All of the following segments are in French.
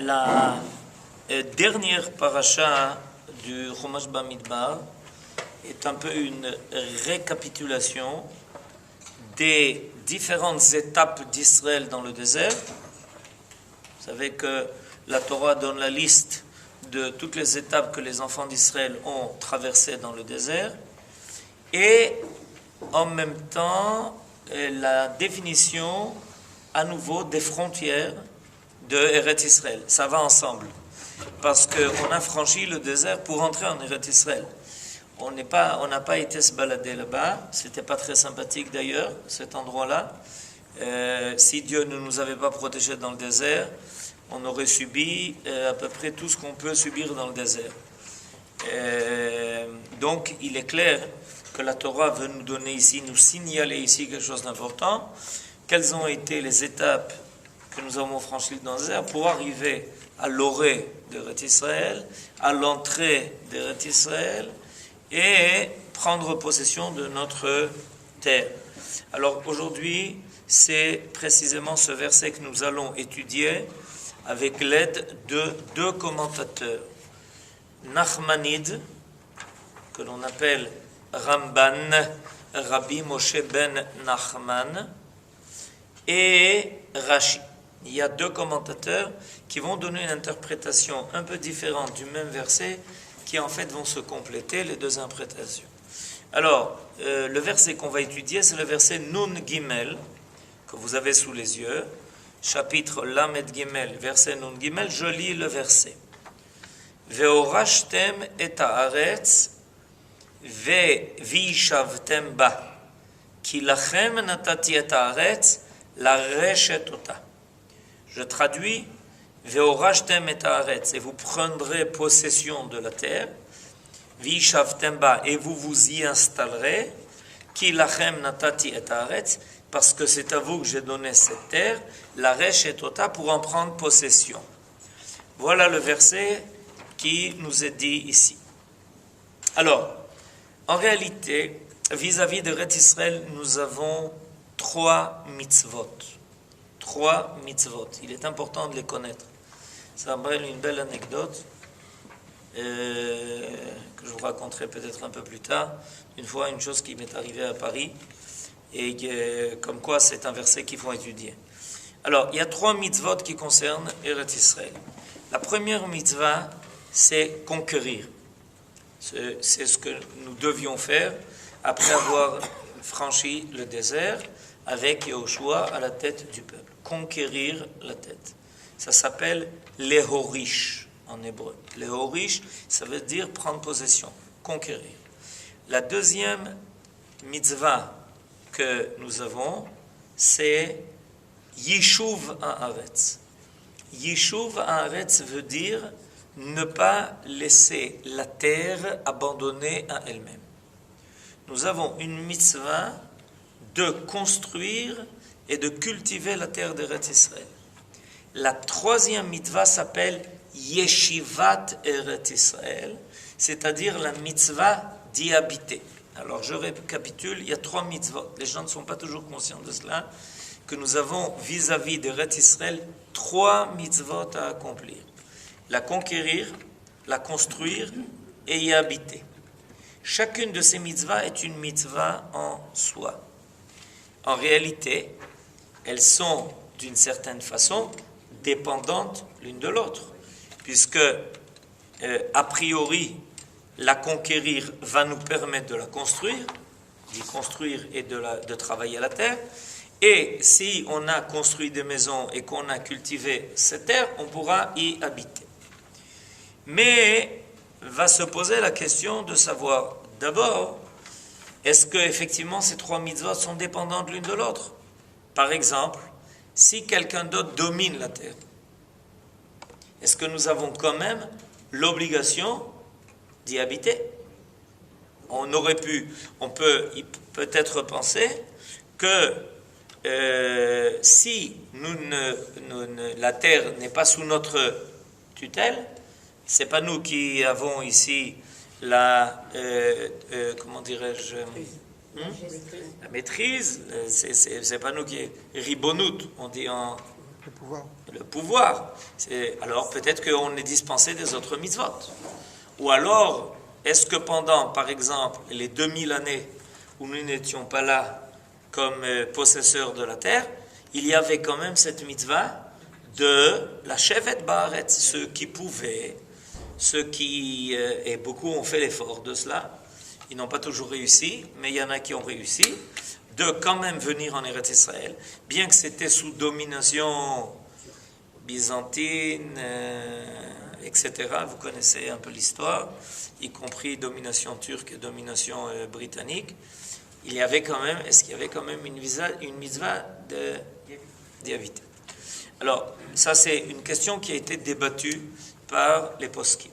La dernière paracha du Chumash Bamidbar est un peu une récapitulation des différentes étapes d'Israël dans le désert. Vous savez que la Torah donne la liste de toutes les étapes que les enfants d'Israël ont traversées dans le désert et en même temps la définition à nouveau des frontières de Eretz Israël. Ça va ensemble parce qu'on a franchi le désert pour entrer en Eretz Israël. On n'a pas été se balader là-bas, c'était pas très sympathique d'ailleurs, cet endroit-là. Si Dieu ne nous avait pas protégés dans le désert, on aurait subi à peu près tout ce qu'on peut subir dans le désert. Donc il est clair que la Torah veut nous donner ici, nous signaler ici quelque chose d'important. Quelles ont été les étapes que nous avons franchies dans le désert pour arriver à l'orée d'Eretz Israël, à l'entrée d'Eretz Israël, et prendre possession de notre terre. Alors aujourd'hui, c'est précisément ce verset que nous allons étudier avec l'aide de deux commentateurs. Nachmanide, que l'on appelle Ramban, Rabbi Moshe ben Nachman, et Rashi. Il y a deux commentateurs qui vont donner une interprétation un peu différente du même verset, qui en fait vont se compléter, les deux interprétations. Alors, le verset qu'on va étudier, c'est le verset Nun Gimel, que vous avez sous les yeux, chapitre Lamed Gimel, verset Nun Gimel. Je lis le verset. Ve'orashtem et haaretz ve'vishavtem ba, ki lachem natati et haaretz lareshet ota. Je traduis. Ve'orashtem et haaretz, et vous prendrez possession de la terre. Vishavtem ba, et vous vous y installerez. Ki lachem natati et haaretz, parce que c'est à vous que j'ai donné cette terre. Lareshet ota, pour en prendre possession. Voilà le verset qui nous est dit ici. Alors, en réalité, vis-à-vis de Eretz Israël, nous avons trois mitzvot. Trois mitzvot. Il est important de les connaître. Ça me rappelle une belle anecdote que je vous raconterai peut-être un peu plus tard. Une fois, une chose qui m'est arrivée à Paris et comme quoi c'est un verset qu'il faut étudier. Alors, il y a trois mitzvot qui concernent Eretz Israël. La première mitzvah, c'est conquérir. C'est ce que nous devions faire après avoir franchi le désert avec Yehoshua à la tête du peuple. Conquérir la tête. Ça s'appelle lehorish en hébreu. Lehorish, ça veut dire prendre possession, conquérir. La deuxième mitzvah que nous avons, c'est Yishuv haaretz. Yishuv haaretz veut dire ne pas laisser la terre abandonnée à elle-même. Nous avons une mitzvah de construire et de cultiver la terre d'Eretz Israël. La troisième mitzvah s'appelle Yeshivat Eretz Israël, c'est-à-dire la mitzvah d'y habiter. Alors je récapitule, il y a trois mitzvot. Les gens ne sont pas toujours conscients de cela, que nous avons vis-à-vis d'Eretz Israël trois mitzvot à accomplir. La conquérir, la construire et y habiter. Chacune de ces mitzvahs est une mitzvah en soi. En réalité, elles sont d'une certaine façon dépendantes l'une de l'autre, puisque a priori la conquérir va nous permettre de la construire, d'y construire et de travailler la terre, et si on a construit des maisons et qu'on a cultivé cette terre, on pourra y habiter. Mais va se poser la question de savoir d'abord, est-ce que effectivement ces trois mitzvot sont dépendantes l'une de l'autre? Par exemple, si quelqu'un d'autre domine la terre, est-ce que nous avons quand même l'obligation d'y habiter? On peut peut-être penser que si la terre n'est pas sous notre tutelle, c'est pas nous qui avons ici la comment dirais-je, la maîtrise, c'est pas nous qui ribonout, on dit en le pouvoir. le pouvoir. Alors peut-être qu'on est dispensé des autres mitzvot. Ou alors, est-ce que pendant, par exemple, les 2000 années où nous n'étions pas là comme possesseurs de la terre, il y avait quand même cette mitzvah de la Shevet Baaretz, ceux qui pouvaient, et beaucoup ont fait l'effort de cela, ils n'ont pas toujours réussi, mais il y en a qui ont réussi, de quand même venir en Eretz Israël, bien que c'était sous domination byzantine, etc. Vous connaissez un peu l'histoire, y compris domination turque et domination britannique. Est-ce qu'il y avait quand même une mitzvah d'y habiter? Alors, ça c'est une question qui a été débattue par les poskim.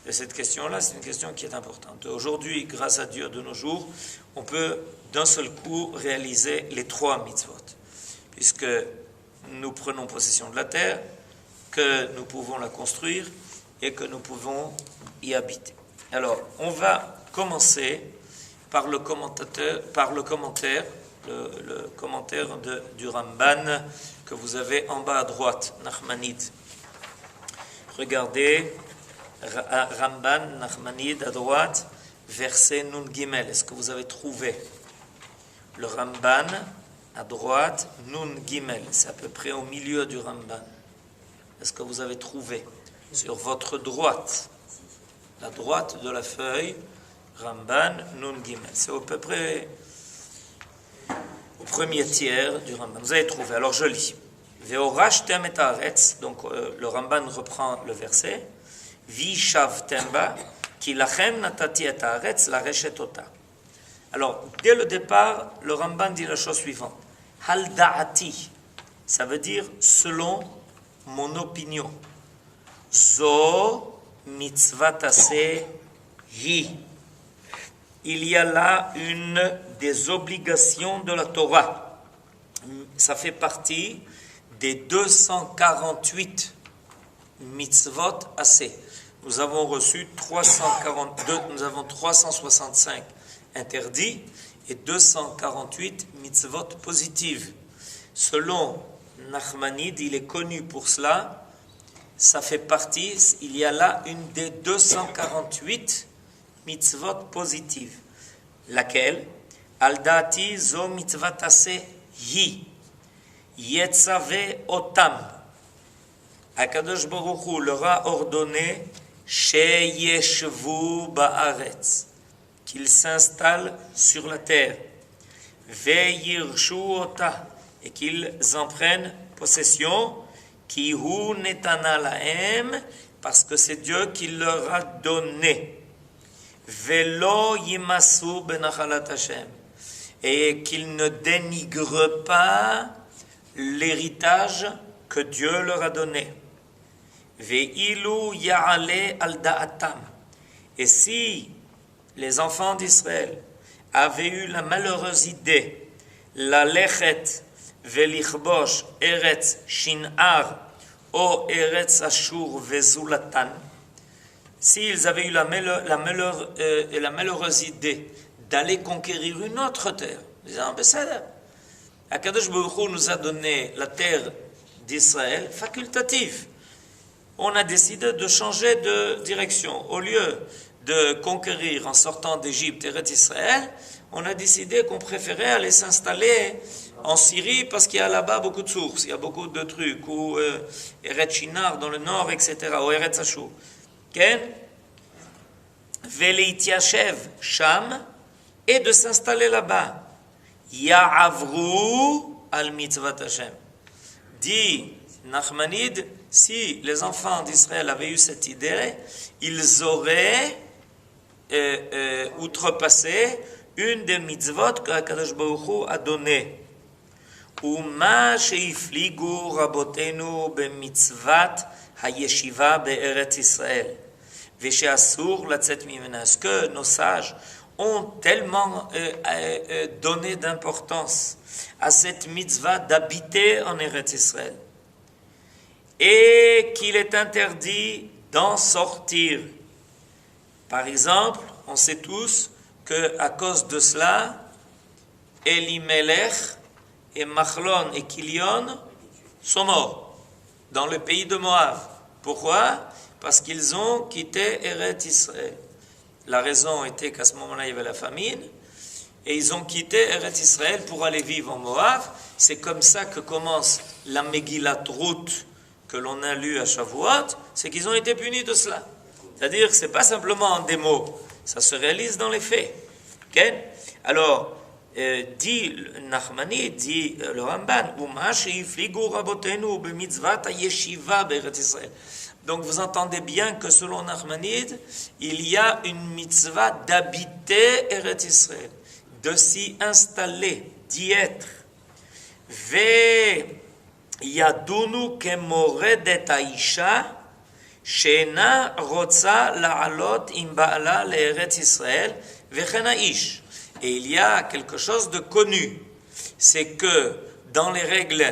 Et cette question-là, c'est une question qui est importante. Aujourd'hui, grâce à Dieu, de nos jours, on peut d'un seul coup réaliser les 3 mitzvot, puisque nous prenons possession de la terre, que nous pouvons la construire et que nous pouvons y habiter. Alors, on va commencer par le commentaire du Ramban que vous avez en bas à droite, Nachmanide. Regardez, Ramban, Nachmanide à droite, verset Nun Gimel. Est-ce que vous avez trouvé le Ramban à droite, Nun Gimel? C'est à peu près au milieu du Ramban. Est-ce que vous avez trouvé sur votre droite, la droite de la feuille, Ramban, Nun Gimel? C'est à peu près au premier tiers du Ramban. Vous avez trouvé. Alors je lis. Ve'orashtem et haaretz. Donc le Ramban reprend le verset. Vishavtem ba, ki lachem natati et haaretz lareshet ota. Alors dès le départ, le Ramban dit la chose suivante. Hal da'ati. Ça veut dire selon mon opinion. Zo mitzvah taseh hi. Il y a là une des obligations de la Torah. Ça fait partie des 248 mitzvot assez. Nous avons reçu 365 interdits et 248 mitzvot positives. Selon Nachmanide, il est connu pour cela. Ça fait partie, il y a là une des 248 mitzvot positives. Laquelle? Al-dati zo mitzvah taseh hi. Yetzave otam. Akadosh Baruch Hu leur a ordonné sheyeshvu ba'aretz, qu'ils s'installent sur la terre. Veyirshu ota, et qu'ils en prennent possession. Ki hu netana lahem, parce que c'est Dieu qui leur a donné. Velo yimasu benachalat Hashem, et qu'ils ne dénigrent pas l'héritage que Dieu leur a donné. Veilu ya'ale al da'atam, et si les enfants d'Israël avaient eu la malheureuse idée, la lechet velichbosh eretz shin'ar o eretz ashur vezulatan, s'ils avaient eu la malheureuse idée d'aller conquérir une autre terre, disant, Akadosh Baruch Hu nous a donné la terre d'Israël facultative. On a décidé de changer de direction. Au lieu de conquérir en sortant d'Égypte et d'Israël, on a décidé qu'on préférait aller s'installer en Syrie parce qu'il y a là-bas beaucoup de sources, il y a beaucoup de trucs, ou Eretz Shinar dans le nord, etc., ou Eretz Ashur. Ken Veleitiachev Sham, et de s'installer là-bas. Ya'avru al mitzvat Hashem. Dit Nachmanide, si les enfants d'Israël avaient eu cette idée, ils auraient outrepassé une des mitzvot que Akadosh Baruch Hu a donné. Uma sheifligu rabotenu b'mitzvat hayeshiva be'eretz Israël. Vesheasur latzet mimena. Ce que nos sages ont tellement donné d'importance à cette mitzvah d'habiter en Eretz Israël, et qu'il est interdit d'en sortir. Par exemple, on sait tous qu'à cause de cela, Elimelech et Machlon et Kilion sont morts. dans le pays de Moab. Pourquoi? Parce qu'ils ont quitté Eretz Israël. La raison était qu'à ce moment-là, il y avait la famine, et ils ont quitté Eretz Israël pour aller vivre en Moab. C'est comme ça que commence la Megillat Ruth que l'on a lue à Shavuot, c'est qu'ils ont été punis de cela. C'est-à-dire que ce n'est pas simplement des mots, ça se réalise dans les faits. Okay? Alors, dit Nachmani, dit le Ramban, donc vous entendez bien que selon Nachmanide, il y a une mitzvah d'habiter Eretz Israël, de s'y installer, d'y être. וידונו כמורדת האישה שאינה רוצה לעלות עם בעלה לארץ ישראל וכן האיש. Et il y a quelque chose de connu, c'est que dans les règles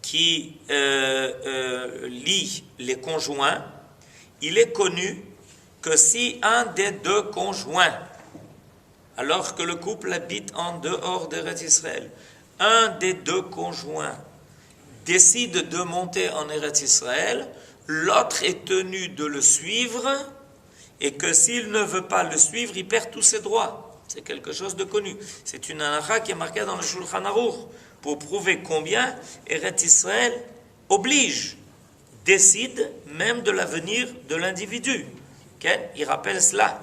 qui lient les conjoints, il est connu que si un des deux conjoints, alors que le couple habite en dehors d'Eretz Israël, un des deux conjoints décide de monter en Eretz Israël, l'autre est tenu de le suivre, et que s'il ne veut pas le suivre, il perd tous ses droits. C'est quelque chose de connu. C'est une halakha qui est marquée dans le Shulchan Aruch pour prouver combien Eretz Israël oblige, décide même de l'avenir de l'individu. Okay? Il rappelle cela.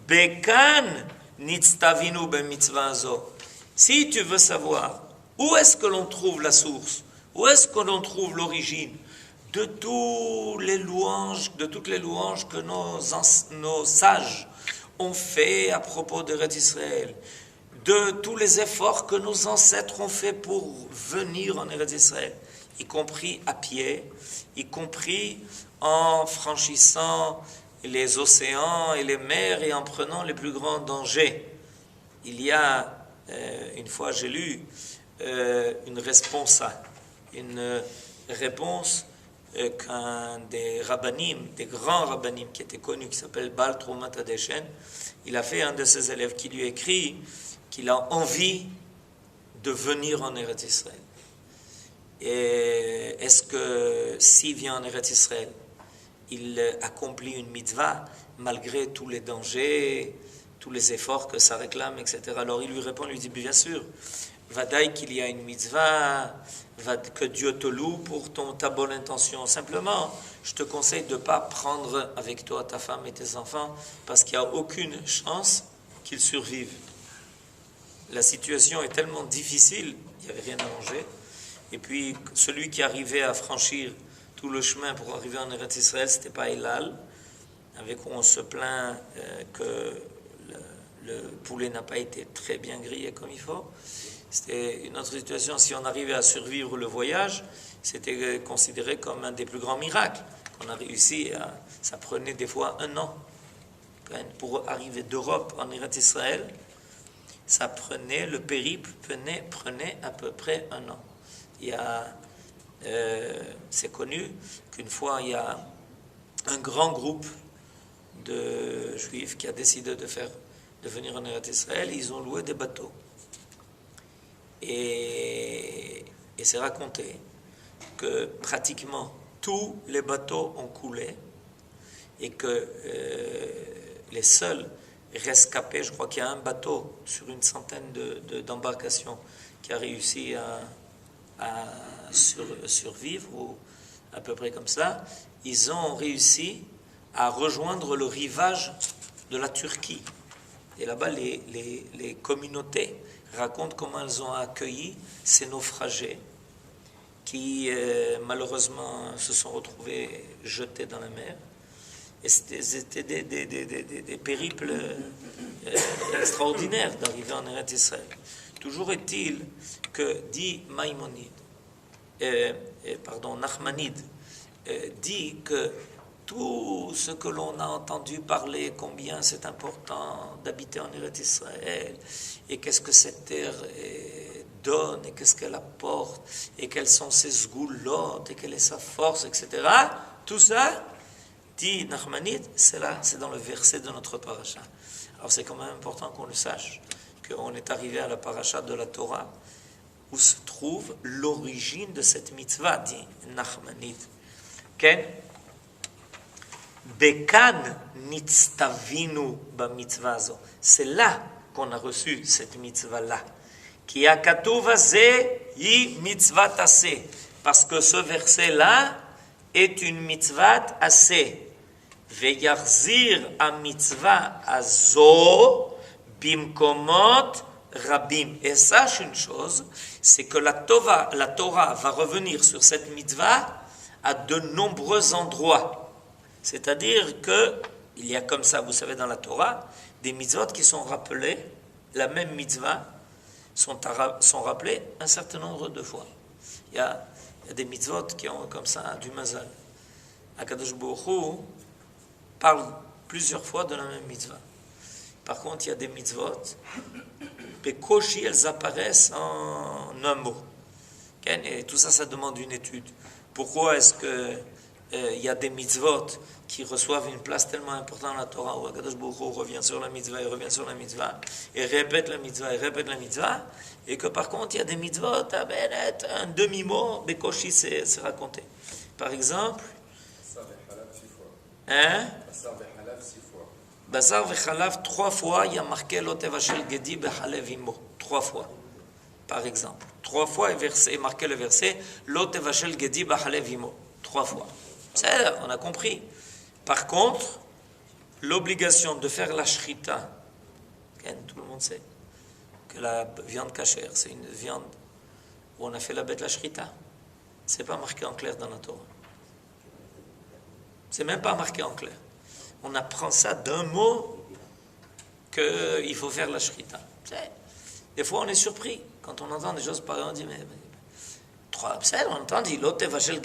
Bekan nitztavinu b'mitzvah zo. Si tu veux savoir où est-ce que l'on trouve la source, où est-ce que l'on trouve l'origine de toutes les louanges que nos sages ont fait à propos d'Eretz Israël, de tous les efforts que nos ancêtres ont fait pour venir en Eretz Israël, y compris à pied, y compris en franchissant les océans et les mers et en prenant les plus grands dangers. Il y a, une fois j'ai lu une réponse qu'un des rabbanim, des grands rabbanim qui était connu, qui s'appelle Baal Troumat Hadeshen, il a fait un de ses élèves qui lui écrit qu'il a envie de venir en Eretz Israël. Et est-ce que s'il vient en Eretz Israël, il accomplit une mitzvah malgré tous les dangers, tous les efforts que ça réclame, etc. Alors il lui répond, lui dit, bien sûr, vadaï qu'il y a une mitzvah, que Dieu te loue pour ta bonne intention. Simplement, je te conseille de ne pas prendre avec toi ta femme et tes enfants, parce qu'il n'y a aucune chance qu'ils survivent. La situation est tellement difficile, il n'y avait rien à manger. Et puis, celui qui arrivait à franchir tout le chemin pour arriver en Eretz Israël, ce n'était pas Elal, avec où on se plaint que le poulet n'a pas été très bien grillé comme il faut. C'était une autre situation. Si on arrivait à survivre le voyage, c'était considéré comme un des plus grands miracles. On a réussi ça prenait des fois 1 an. Pour arriver d'Europe en Eretz Israël, le périple prenait à peu près 1 an. C'est connu qu'une fois, il y a un grand groupe de juifs qui a décidé de venir en Eretz Israël. Ils ont loué des bateaux. Et c'est raconté que pratiquement tous les bateaux ont coulé et que les seuls rescapés, je crois qu'il y a un bateau sur une centaine d'embarcations qui a réussi à survivre, ou à peu près comme ça, ils ont réussi à rejoindre le rivage de la Turquie. Et là-bas, les communautés racontent comment elles ont accueilli ces naufragés qui, malheureusement, se sont retrouvés jetés dans la mer. Et c'était des périples extraordinaires d'arriver en Eretz Israël. Toujours est-il que, dit Nachmanide, dit que tout ce que l'on a entendu parler, combien c'est important d'habiter en Eretz Israël, et qu'est-ce que cette terre donne, et qu'est-ce qu'elle apporte, et quelles sont ses sgoulottes, et quelle est sa force, etc. Tout ça, dit Nachmanide, c'est dans le verset de notre paracha. Alors c'est quand même important qu'on le sache, qu'on est arrivé à la paracha de la Torah, où se trouve l'origine de cette mitzvah, dit Nachmanide. Ken? Bekan nitztavinu ba mitzvah zo. C'est là qu'on a reçu cette mitzvah-là. Qui a katuv ze hi mitzvah taseh. Parce que ce verset-là est une mitzvah assez. Veyarzir a mitzvah azo bimkomot rabim. Et sache une chose, c'est que la Torah va revenir sur cette mitzvah à de nombreux endroits. C'est-à-dire qu'il y a comme ça, vous savez, dans la Torah, des mitzvot qui sont rappelés, la même mitzvah, sont rappelés un certain nombre de fois. Il y a des mitzvot qui ont comme ça du mazal. Akadosh Baruch Hu parle plusieurs fois de la même mitzvah. Par contre, il y a des mitzvot, Bekoshi, elles apparaissent en un mot. Et tout ça, ça demande une étude. Pourquoi est-ce que il y a des mitzvot qui reçoivent une place tellement importante dans la Torah où Akadosh Baruch Hu revient sur la mitzvah et revient sur la mitzvah et répète la mitzvah et répète la mitzvah, et que par contre il y a des mitzvot, un demi-mot, Bekoshi, c'est raconté. Par exemple, Basar vechalav 3 fois, il y a marqué Lo tevashel gedi bechalev imo. 3 fois, par exemple. 3 fois est marqué le verset Lo tevashel gedi bechalev imo. 3 fois. On a compris. Par contre, l'obligation de faire la shrita, tout le monde sait que la viande cachère, c'est une viande où on a fait la bête la shrita. C'est pas marqué en clair dans la Torah. C'est même pas marqué en clair. On apprend ça d'un mot qu'il faut faire la shrita. Des fois, on est surpris quand on entend des choses pareilles. On dit mais on entend dit Lo tevashel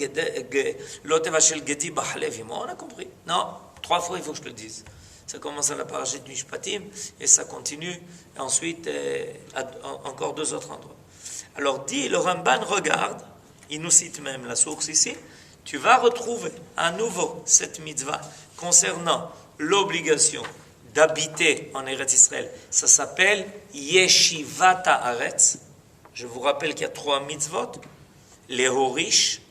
gedi bachalev imo. On a compris. Non, 3 fois il faut que je te le dise. Ça commence à la parachute du Mishpatim et ça continue. Et ensuite, encore 2 autres endroits. Alors dit le Ramban, regarde, il nous cite même la source ici. Tu vas retrouver à nouveau cette mitzvah concernant l'obligation d'habiter en Eretz Israël. Ça s'appelle Yeshivat Haaretz. Je vous rappelle qu'il y a 3 mitzvot. Les Horish,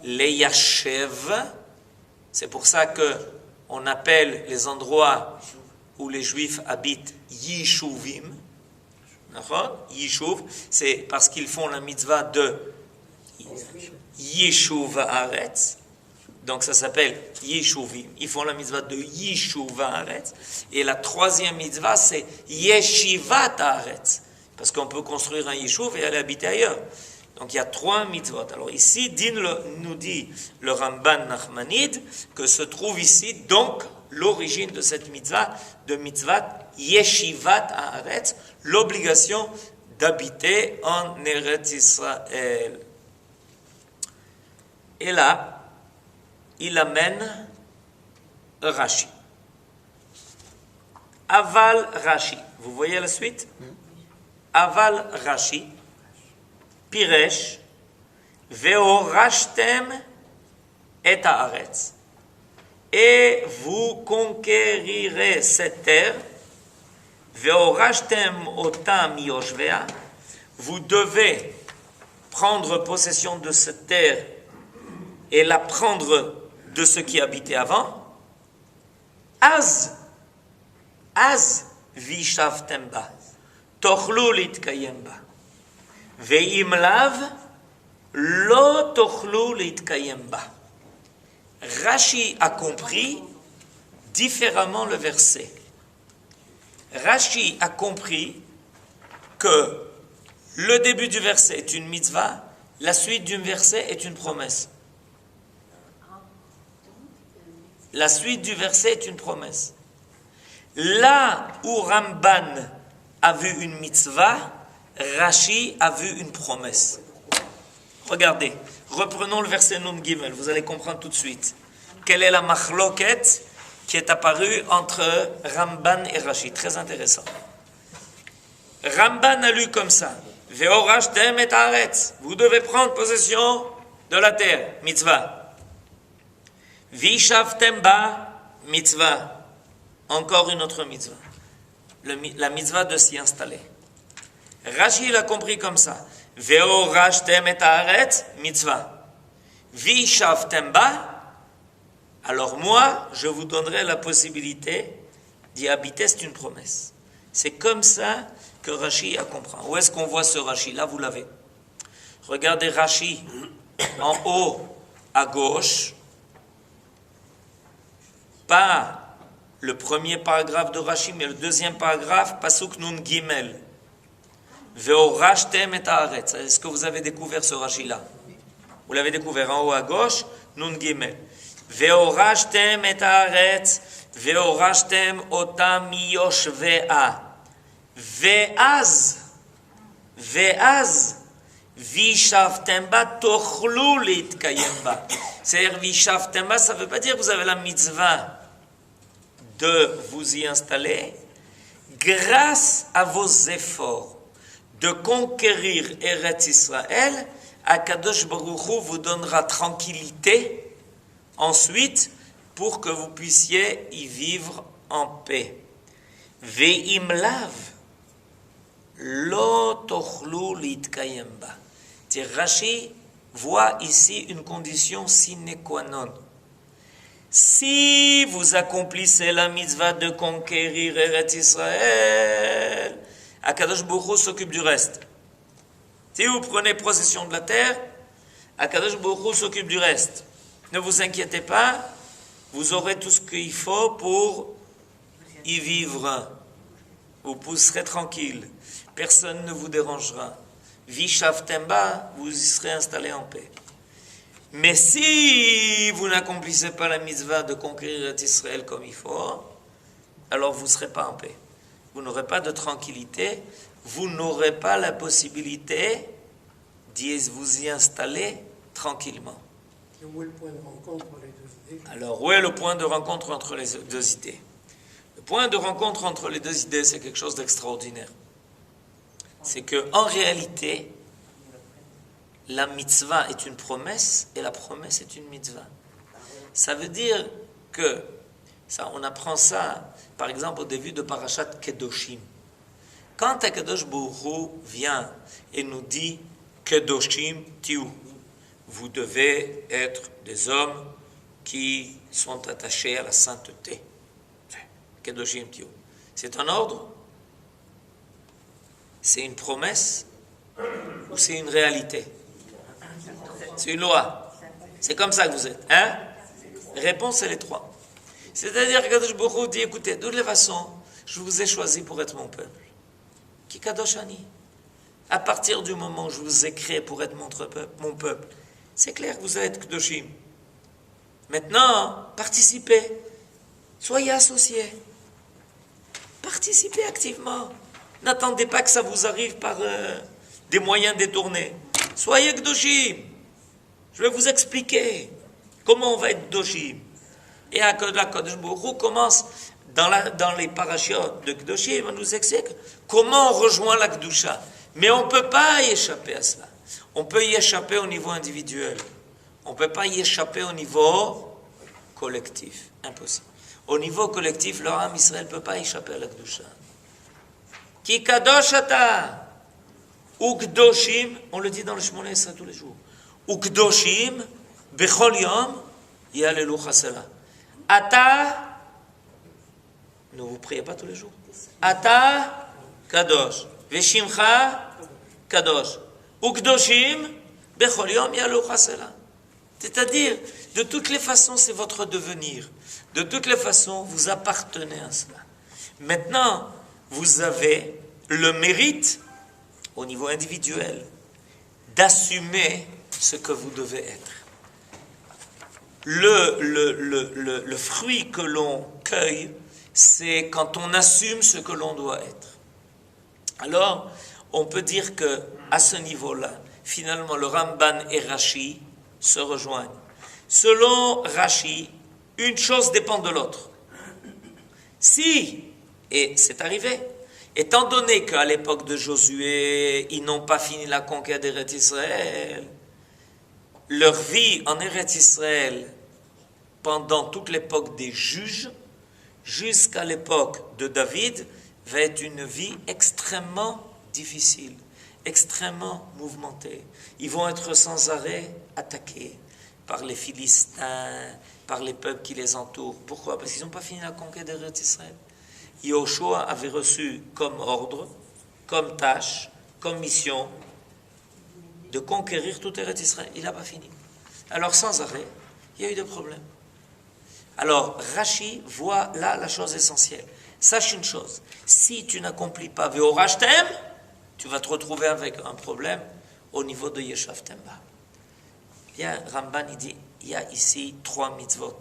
les Yashev. C'est pour ça que on appelle les endroits où les Juifs habitent Yishuvim. Yishuv, c'est parce qu'ils font la mitzvah de Yishuv Haaretz. Donc ça s'appelle Yishuvim. Ils font la mitzvah de Yishuv Haaretz. Et la 3e mitzvah, c'est Yeshivat Haaretz. Parce qu'on peut construire un Yishuv et aller habiter ailleurs. Donc il y a 3 mitzvot. Alors ici, nous dit le Ramban Nachmanide que se trouve ici donc l'origine de cette mitzvah, de mitzvah Yeshivat Haaretz, l'obligation d'habiter en Eretz Israël. Et là, il amène Rashi. Aval Rashi. Vous voyez la suite? Aval Rashi. Piresh, ve'orashtem et haaretz. Et vous conquérirez cette terre, ve'orashtem otam yoshvea. Vous devez prendre possession de cette terre et la prendre de ceux qui habitaient avant. Az vishavtem ba, tochlu litkayem ba. Ve'im lav, lo tochlu litkayem ba. Rashi a compris différemment le verset. Rashi a compris que le début du verset est une mitzvah, la suite du verset est une promesse. La suite du verset est une promesse. Là où Ramban a vu une mitzvah, Rashi a vu une promesse. Regardez, reprenons le verset Nun Gimel, vous allez comprendre tout de suite. Quelle est la machloket qui est apparue entre Ramban et Rashi? Très intéressant. Ramban a lu comme ça. Ve'orashtem et haaretz. Vous devez prendre possession de la terre. Mitzvah. Vishavtem ba. Mitzvah. Encore une autre mitzvah. La mitzvah de s'y installer. Rashi l'a compris comme ça. Ve'orashtem et haaretz, mitzvah. V'ishavtem ba, alors moi, je vous donnerai la possibilité d'y habiter, c'est une promesse. C'est comme ça que Rashi a compris. Où est-ce qu'on voit ce Rashi? Là, vous l'avez. Regardez Rashi en haut à gauche. Pas le premier paragraphe de Rashi, mais le deuxième paragraphe, Pasuk Nun Gimel. Ve'orashtem et haaretz. Est-ce que vous avez découvert ce Rashi-là? Vous l'avez découvert en haut à gauche, Nun Gimel. Ve'orashtem et haaretz, ve'orashtem otam miyoshvea. Ve'az, vishavtem ba tochlu litkayem ba. C'est-à-dire, vishavtem ba, ça ne veut pas dire que vous avez la mitzvah de vous y installer. Grâce à vos efforts de conquérir Eretz Israël, Akadosh Baruch Hu vous donnera tranquillité ensuite pour que vous puissiez y vivre en paix. Ve'im lav lo tochlu litkayem ba. Rashi voit ici une condition sine qua non. Si vous accomplissez la mitzvah de conquérir Eretz Israël, Akadosh Baruch Hu s'occupe du reste. Si vous prenez possession de la terre, Akadosh Baruch Hu s'occupe du reste. Ne vous inquiétez pas, vous aurez tout ce qu'il faut pour y vivre. Vous serez tranquille. Personne ne vous dérangera. Vishavtem ba, vous y serez installé en paix. Mais si vous n'accomplissez pas la mitzvah de conquérir Israël comme il faut, alors vous ne serez pas en paix. Vous n'aurez pas de tranquillité, vous n'aurez pas la possibilité de vous y installer tranquillement. Et où est le point de rencontre entre les deux idées? Alors, où est le point de rencontre entre les deux idées? Le point de rencontre entre les deux idées, c'est quelque chose d'extraordinaire. C'est qu'en réalité, la mitzvah est une promesse et la promesse est une mitzvah. Ça veut dire que, ça, on apprend ça, par exemple, au début de Parashat Kedoshim. Quand Akadosh Baruch Hu vient et nous dit Kedoshim Tiu, vous devez être des hommes qui sont attachés à la sainteté. Kedoshim Tiu. C'est un ordre? C'est une promesse? Ou c'est une réalité? C'est une loi. C'est comme ça que vous êtes. Hein? Réponse, c'est les trois. C'est-à-dire que Kadosh Baruch Hu dit, écoutez, de toutes les façons, je vous ai choisi pour être mon peuple. Ki Kadosh Ani. À partir du moment où je vous ai créé pour être mon peuple, c'est clair que vous allez être Kedoshim. Maintenant, participez. Soyez associés. Participez activement. N'attendez pas que ça vous arrive par des moyens détournés. Soyez Kedoshim. Je vais vous expliquer comment on va être Kedoshim. Et à Kadosh Baruch Hu commence dans les parachiotes de Kedoshim, on nous explique comment on rejoint la Kedusha. Mais on ne peut pas y échapper à cela. On peut y échapper au niveau individuel. On ne peut pas y échapper au niveau collectif. Impossible. Au niveau collectif, le Ham Israël ne peut pas échapper à la Kedusha. Ki kadosh ata ukdoshim, on le dit dans le Shmoneh Esrei tous les jours. Ukdoshim bechol yom yalelu chasela. Ata, ne vous priez pas tous les jours. Ata kadosh, veshimcha kadosh, ukdoshim bechol yom yalelu chasela. C'est-à-dire, de toutes les façons, c'est votre devenir. De toutes les façons, vous appartenez à cela. Maintenant, vous avez le mérite, au niveau individuel, d'assumer ce que vous devez être. Le fruit que l'on cueille, c'est quand on assume ce que l'on doit être. Alors, on peut dire que à ce niveau-là, finalement, le Ramban et Rashi se rejoignent. Selon Rashi, une chose dépend de l'autre. Si, et c'est arrivé, étant donné qu'à l'époque de Josué, ils n'ont pas fini la conquête d'Eretz Israël, leur vie en Eretz Israël, pendant toute l'époque des juges, jusqu'à l'époque de David, va être une vie extrêmement difficile, extrêmement mouvementés. Ils vont être sans arrêt attaqués par les Philistins, par les peuples qui les entourent. Pourquoi? Parce qu'ils n'ont pas fini la conquête d'Eretz Israël. Yahushua avait reçu comme ordre, comme tâche, comme mission, de conquérir tout Eretz Israël. Il n'a pas fini. Alors sans arrêt, il y a eu des problèmes. Alors Rashi voit là la chose essentielle. Sache une chose, si tu n'accomplis pas Ve'orashtem, tu vas te retrouver avec un problème au niveau de Yeshavtem Ba. Bien, Ramban il dit, il y a ici 3 mitzvot.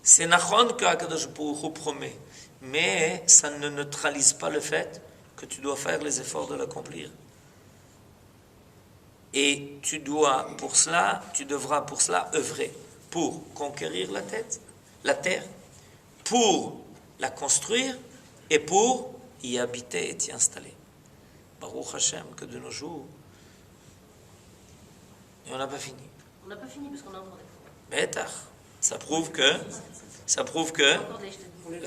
C'est nachon que Hakadosh Baruch Hu promet, mais ça ne neutralise pas le fait que tu dois faire les efforts de l'accomplir. Et tu devras pour cela œuvrer pour conquérir la terre, pour la construire et pour y habiter et y installer. Baruch Hashem, que de nos jours, et on n'a pas fini. On n'a pas fini parce qu'on a encore des problèmes. Bétach. Ça prouve que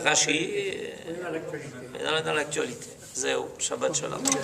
Rashi On est dans l'actualité. est dans l'actualité. Zéo, Shabbat Shalom.